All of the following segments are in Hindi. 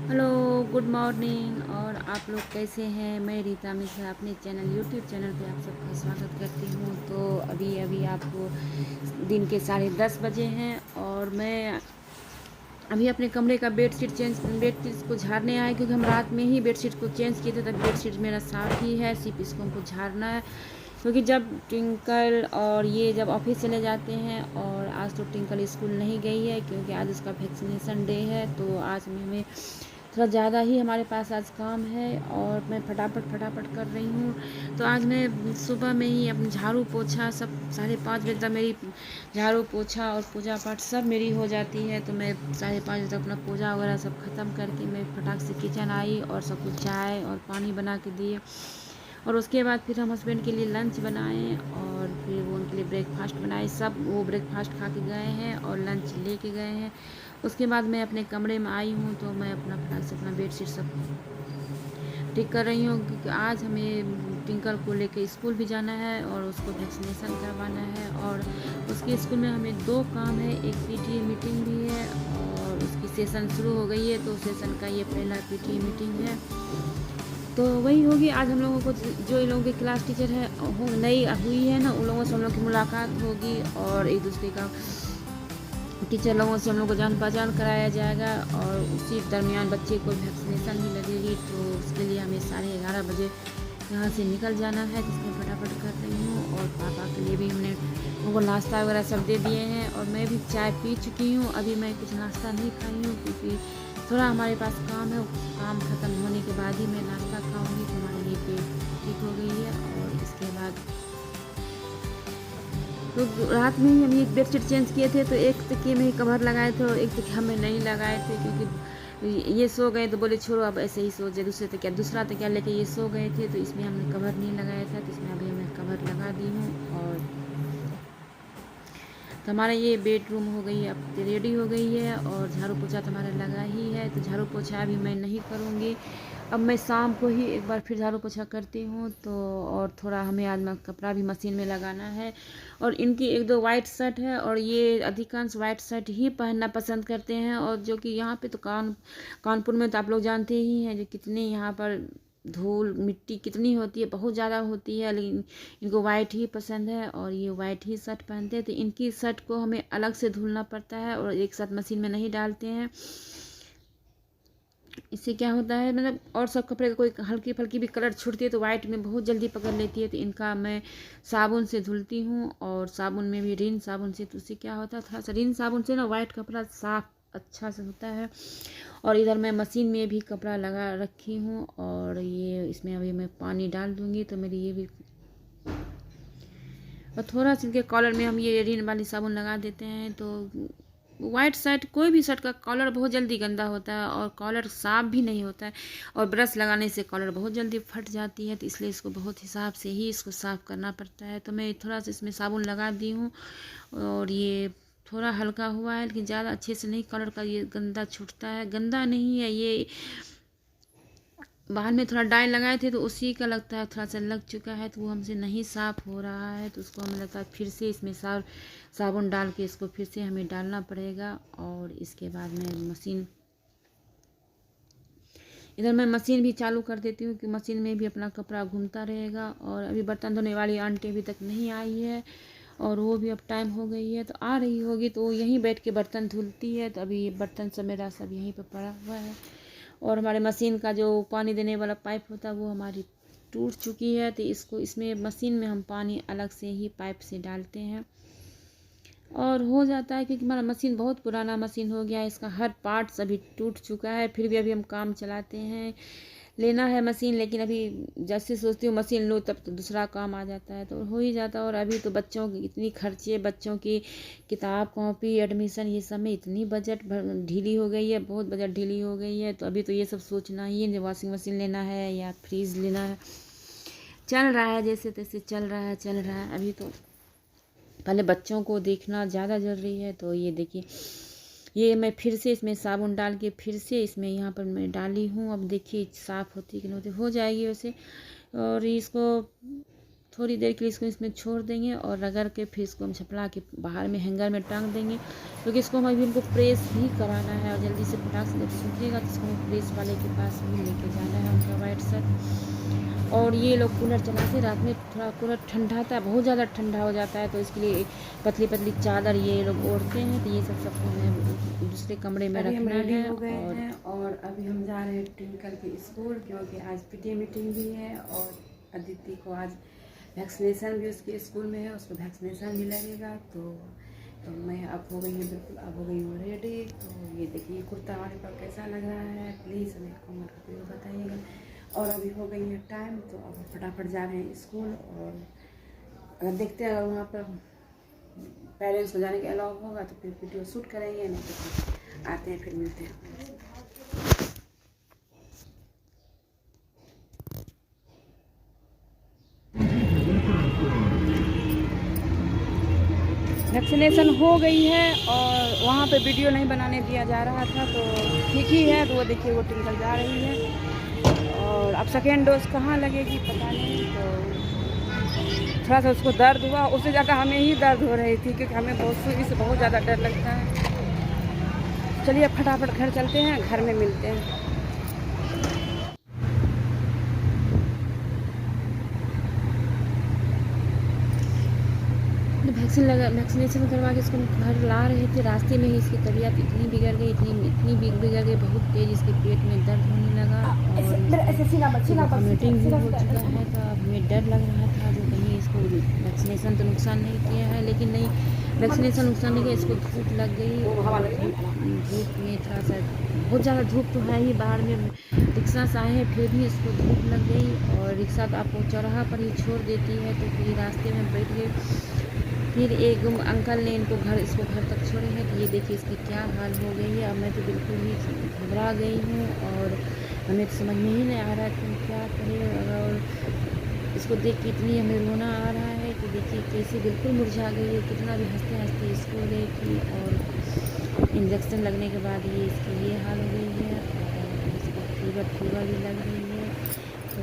Hello, good morning. और आप लोग कैसे हैं? मैं रीता मिश्रा अपने यूट्यूब चैनल पे आप सबका स्वागत करती हूँ। तो अभी अभी आपको दिन के 10:30 बजे हैं और मैं अभी अपने कमरे का बेडशीट को झाड़ने आए, क्योंकि हम रात में ही बेडशीट को चेंज किए थे। तब बेडशीट मेरा साफ़ ही है, सिर्फ इसको हमको झाड़ना है। क्योंकि जब ट्विंकल और ये जब ऑफिस चले जाते हैं, और आज तो ट्विंकल स्कूल नहीं गई है क्योंकि आज उसका वैक्सीनेशन डे है, तो आज में हमें थोड़ा ज़्यादा ही हमारे पास आज काम है और मैं फटाफट कर रही हूँ। तो आज मैं सुबह में ही अपनी झाड़ू पोछा सब 5:30 बजे तक मेरी झाड़ू पोछा और पूजा पाठ सब मेरी हो जाती है। तो मैं 5:30 बजे तक अपना पूजा वगैरह सब ख़त्म करके मैं फटाक से किचन आई और सबको चाय और पानी बना के दिए। और उसके बाद फिर हम हस्बैंड के लिए लंच बनाए और फिर वो उनके लिए ब्रेकफास्ट बनाए। सब वो ब्रेकफास्ट खा के गए हैं और लंच ले के गए हैं। उसके बाद मैं अपने कमरे में आई हूँ, तो मैं अपना फटाक से अपना बेडशीट सब ठीक कर रही हूँ, क्योंकि आज हमें ट्विंकल को लेके स्कूल भी जाना है और उसको वैक्सीनेशन करवाना है। और उसके स्कूल में हमें 2 काम है, एक पीटीए मीटिंग भी है और उसकी सेशन शुरू हो गई है, तो सेशन का ये पहला पीटीए मीटिंग है। तो वही होगी आज हम लोगों को, जो इन लोगों की क्लास टीचर है नई हुई है ना, उन लोगों से हम लोग की मुलाकात होगी और एक दूसरे का टीचर लोगों से हम लोग को जान पहचान कराया जाएगा। और उसी दरमियान बच्चे को वैक्सीनेशन भी लगेगी, तो उसके लिए हमें 11:30 बजे यहाँ से निकल जाना है, जिसमें फटाफट कर रही हूँ। और पापा के लिए भी हमने उनको नाश्ता वगैरह सब दे दिए हैं और मैं भी चाय पी चुकी हूँ। अभी मैं कुछ नाश्ता नहीं खाई हूँ, क्योंकि थोड़ा हमारे पास काम है। काम ख़त्म होने के बाद ही मैं नाश्ता खाऊँगी, तो हमारे लिए पेट ठीक हो गई है। और इसके बाद तो रात में ही हम एक बेडशीट चेंज किए थे, तो एक तकिए में ही कवर लगाए थे और एक तकिया में नहीं लगाए थे, क्योंकि ये सो गए तो बोले छोड़ो अब ऐसे ही सो जाए। दूसरा तकिया लेके ये सो गए थे, तो इसमें हमने कवर नहीं लगाया था, तो इसमें अभी मैं कवर लगा दी हूँ। और तो हमारा ये बेडरूम हो गई है, अब रेडी हो गई है। और झाड़ू पोछा तो हमारा लगा ही है, तो झाड़ू पोछा अभी मैं नहीं करूँगी। अब मैं शाम को ही एक बार फिर झाड़ू पोछा करती हूँ। तो और थोड़ा हमें आज कपड़ा भी मशीन में लगाना है। और इनकी 1-2 वाइट शर्ट है, और ये अधिकांश वाइट शर्ट ही पहनना पसंद करते हैं। और जो कि यहाँ पे तो कानपुर में तो आप लोग जानते ही हैं जो कितनी यहाँ पर धूल मिट्टी कितनी होती है, बहुत ज़्यादा होती है। लेकिन इनको वाइट ही पसंद है और ये वाइट ही शर्ट पहनते हैं। तो इनकी शर्ट को हमें अलग से धुलना पड़ता है और एक साथ मशीन में नहीं डालते हैं। इससे क्या होता है, मतलब और सब कपड़े का कोई हल्की फल्की भी कलर छूटती है तो वाइट में बहुत जल्दी पकड़ लेती है। तो इनका मैं साबुन से धुलती हूँ, और साबुन में भी रिन साबुन से। तो उससे क्या होता है, थोड़ा सा रिन साबुन से ना वाइट कपड़ा साफ अच्छा से होता है। और इधर मैं मशीन में भी कपड़ा लगा रखी हूँ, और ये इसमें अभी मैं पानी डाल दूँगी, तो मेरी ये भी। और थोड़ा सा इनके कॉलर में हम ये रिन वाली साबुन लगा देते हैं। तो वाइट शर्ट, कोई भी शर्ट का कॉलर बहुत जल्दी गंदा होता है और कॉलर साफ भी नहीं होता है, और ब्रश लगाने से कॉलर बहुत जल्दी फट जाती है। तो इसलिए इसको बहुत हिसाब से ही इसको साफ़ करना पड़ता है। तो मैं थोड़ा सा इसमें साबुन लगा दी हूँ, और ये थोड़ा हल्का हुआ है, लेकिन ज़्यादा अच्छे से नहीं कलर का ये गंदा छूटता है। गंदा नहीं है ये, बाहर में थोड़ा डाई लगाए थे तो उसी का लगता है, थोड़ा सा लग चुका है, तो वो हमसे नहीं साफ़ हो रहा है। तो उसको हमें लगता है फिर से इसमें साबुन डाल के इसको फिर से हमें डालना पड़ेगा। और इसके बाद में इधर मैं मशीन भी चालू कर देती हूँ, कि मशीन में भी अपना कपड़ा घूमता रहेगा। और अभी बर्तन धोने वाली आंटी अभी तक नहीं आई है, और वो भी अब टाइम हो गई है, तो आ रही होगी तो वो यहीं बैठ के बर्तन धुलती है। तो अभी बर्तन सब मेरा सब यहीं पर पड़ा हुआ है। और हमारे मशीन का जो पानी देने वाला पाइप होता है वो हमारी टूट चुकी है, तो इसमें मशीन में हम पानी अलग से ही पाइप से डालते हैं और हो जाता है। क्योंकि हमारा मशीन बहुत पुराना मशीन हो गया है, इसका हर पार्ट्स अभी टूट चुका है, फिर भी अभी हम काम चलाते हैं। लेना है मशीन, लेकिन अभी जैसे सोचती हूँ मशीन लो तब तो दूसरा काम आ जाता है, तो हो ही जाता है। और अभी तो बच्चों की इतनी खर्चे, बच्चों की किताब कॉपी एडमिशन ये सब में इतनी बजट ढीली हो गई है, बहुत बजट ढीली हो गई है। तो अभी तो ये सब सोचना ही है, वॉशिंग मशीन लेना है या फ्रिज लेना है। चल रहा है जैसे तैसे चल रहा है। अभी तो पहले बच्चों को देखना ज़्यादा ज़रूरी है। तो ये देखिए, ये मैं फिर से इसमें साबुन डाल के फिर से इसमें यहाँ पर मैं डाली हूँ। अब देखिए साफ़ होती कि नहीं होती, हो जाएगी वैसे। और इसको थोड़ी देर के लिए इसको इसमें छोड़ देंगे और रगड़ के फिर इसको हम छपला के बाहर में हैंगर में टांग देंगे, क्योंकि इसको हम अभी इनको प्रेस भी कराना है और जल्दी से फटाक से जब सूखेगा तो इसको हम प्रेस वाले के पास भी लेके जाना है उनका वाइट शर्ट। और ये लोग कूलर चलाते रात में, थोड़ा कूलर ठंडा था, बहुत ज़्यादा ठंडा हो जाता है, तो इसके लिए पतली पतली चादर ये लोग ओढ़ते हैं। तो ये सबको हमें दूसरे कमरे में रखना है। और अभी हम जा रहे हैं ट्विंकल के स्कूल, क्योंकि आज पीटीए मीटिंग भी है और अदिति को आज वैक्सीनेशन भी उसके स्कूल में है, उसको वैक्सीनेशन भी लगेगा। तो मैं अब हो गई हूँ बिल्कुल, अब हो गई हूँ रेडी। तो ये देखिए कुर्ता हमारे पर कैसा लग रहा है, प्लीज़ हमें कमेंट करके बताइएगा। और अभी हो गई है टाइम, तो अब फटाफट जा रहे हैं स्कूल। और अगर देखते हैं अगर वहाँ पर पेरेंट्स को जाने के अलाउ होगा तो फिर वीडियो शूट करेंगे, नहीं तो फिर आते हैं, फिर मिलते हैं। वैक्सीनेशन हो गई है और वहाँ पे वीडियो नहीं बनाने दिया जा रहा था, तो ठीक ही है। तो वो देखिए वो ट्विंकल जा रही है। और अब सेकेंड डोज कहाँ लगेगी पता नहीं, तो थोड़ा सा उसको दर्द हुआ, उससे ज़्यादा हमें ही दर्द हो रही थी, क्योंकि हमें सुई से बहुत ज़्यादा डर लगता है। चलिए फटाफट घर चलते हैं, घर में मिलते हैं। वैक्सीनेशन करवा के इसको घर ला रहे थे, रास्ते में ही इसकी तबीयत इतनी बिगड़ गई, इतनी बिगड़ गई, बहुत तेज़ इसके पेट में दर्द होने लगा। और वॉमिटिंग भी हो चुका है। तो अब हमें डर लग रहा था जो कहीं इसको वैक्सीनेशन तो नुकसान नहीं किया है, लेकिन नहीं, वैक्सीनेशन नुकसान नहीं किया, इसको धूप लग गई। धूप में थोड़ा सा बहुत ज़्यादा धूप तो है ही, बाहर में रिक्शा से आए हैं फिर भी इसको धूप लग गई। और रिक्शा तो आपको चौराहा पर ही छोड़ देती है, तो फिर रास्ते में बैठ गए। फिर एक अंकल ने इसको घर तक छोड़े हैं। तो ये देखिए इसकी क्या हाल हो गई है। अब मैं तो बिल्कुल ही घबरा गई हूँ और हमें तो समझ में ही नहीं आ रहा कि हम क्या करें। और इसको देख के इतनी हमें रोना आ रहा है कि देखिए कैसे बिल्कुल मुरझा गई है, कितना भी हंसते हंसते स्कूल गई थी। और इंजेक्शन लगने के बाद ये इसकी ये हाल हो गई है और इसको फीवर भी लग रही है। तो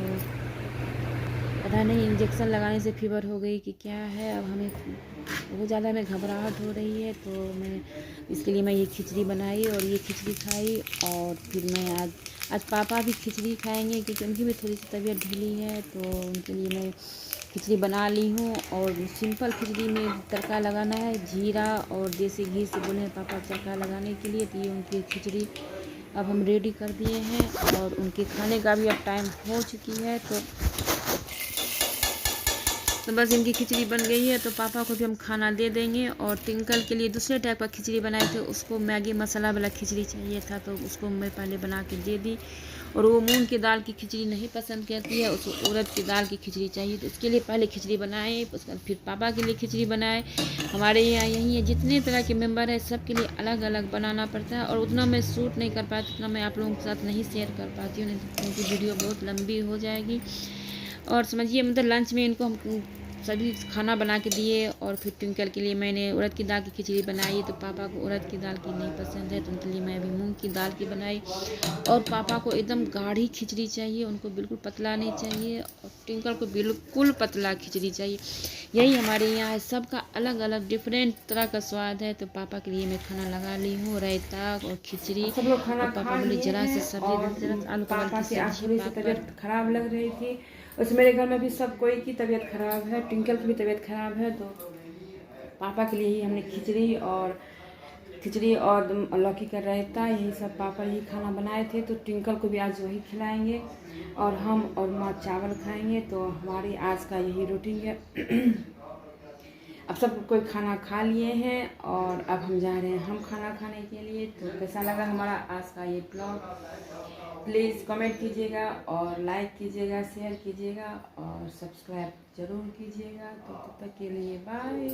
पता नहीं इंजेक्शन लगाने से फीवर हो गई कि क्या है। अब हमें बहुत ज़्यादा हमें घबराहट हो रही है, तो मैं इसके लिए मैं ये खिचड़ी बनाई और ये खिचड़ी खाई। और फिर मैं आज पापा भी खिचड़ी खाएंगे, क्योंकि उनकी भी थोड़ी सी तबीयत ढीली है, तो उनके लिए मैं खिचड़ी बना ली हूँ। और सिंपल खिचड़ी में तड़का लगाना है, जीरा और देसी घी से बोले हैं पापा तड़का लगाने के लिए। तो ये उनकी खिचड़ी अब हम रेडी कर दिए हैं और उनके खाने का भी अब टाइम हो चुकी है। तो बस इनकी खिचड़ी बन गई है, तो पापा को भी हम खाना दे देंगे। और ट्विंकल के लिए दूसरे टाइप का खिचड़ी बनाए थे, उसको मैगी मसाला वाला खिचड़ी चाहिए था, तो उसको मैं पहले बना के दे दी। और वो मूंग की दाल की खिचड़ी नहीं पसंद करती है, उसको उड़द की दाल की खिचड़ी चाहिए, तो उसके लिए पहले खिचड़ी बनाए, उसके बाद फिर पापा के लिए खिचड़ी बनाए। हमारे यहाँ यही है, जितने तरह के मेम्बर है सबके लिए अलग अलग बनाना पड़ता है। और उतना मैं शूट नहीं कर पाती, उतना मैं आप लोगों के साथ नहीं शेयर कर पाती हूँ, नहीं तो उनकी वीडियो बहुत लंबी हो जाएगी। और समझिए मतलब लंच में इनको हम सभी खाना बना के दिए। और फिर ट्विंकल के लिए मैंने उड़द की दाल की खिचड़ी बनाई, तो पापा को उड़द की दाल की नहीं पसंद है, तो उनके लिए मैं अभी मूंग की दाल की बनाई। और पापा को एकदम गाढ़ी खिचड़ी चाहिए, उनको बिल्कुल पतला नहीं चाहिए, और ट्विंकल को बिल्कुल पतला खिचड़ी चाहिए। यही हमारे यहाँ है, सबका अलग अलग डिफरेंट तरह का स्वाद है। तो पापा के लिए मैं खाना लगा ली हूँ, रायता और खिचड़ी। सब लोग खाना पापा बोले जरा से सब्जी, जरा आलू परवल की सब्जी। तबीयत खराब लग रही थी, वैसे मेरे घर में भी सब कोई की तबीयत खराब है, ट्विंकल की भी तबीयत खराब है, तो पापा के लिए ही हमने खिचड़ी और लौकी का रायता, यही सब पापा ही खाना बनाए थे। तो ट्विंकल को भी आज वही खिलाएंगे और हम और माँ चावल खाएंगे। तो हमारी आज का यही रूटीन है। अब सब कोई खाना खा लिए हैं और अब हम जा रहे हैं हम खाना खाने के लिए। तो कैसा लगा हमारा आज का ये ब्लॉग, प्लीज़ कमेंट कीजिएगा और लाइक कीजिएगा, शेयर कीजिएगा और सब्सक्राइब ज़रूर कीजिएगा। तो तब तक के लिए बाय।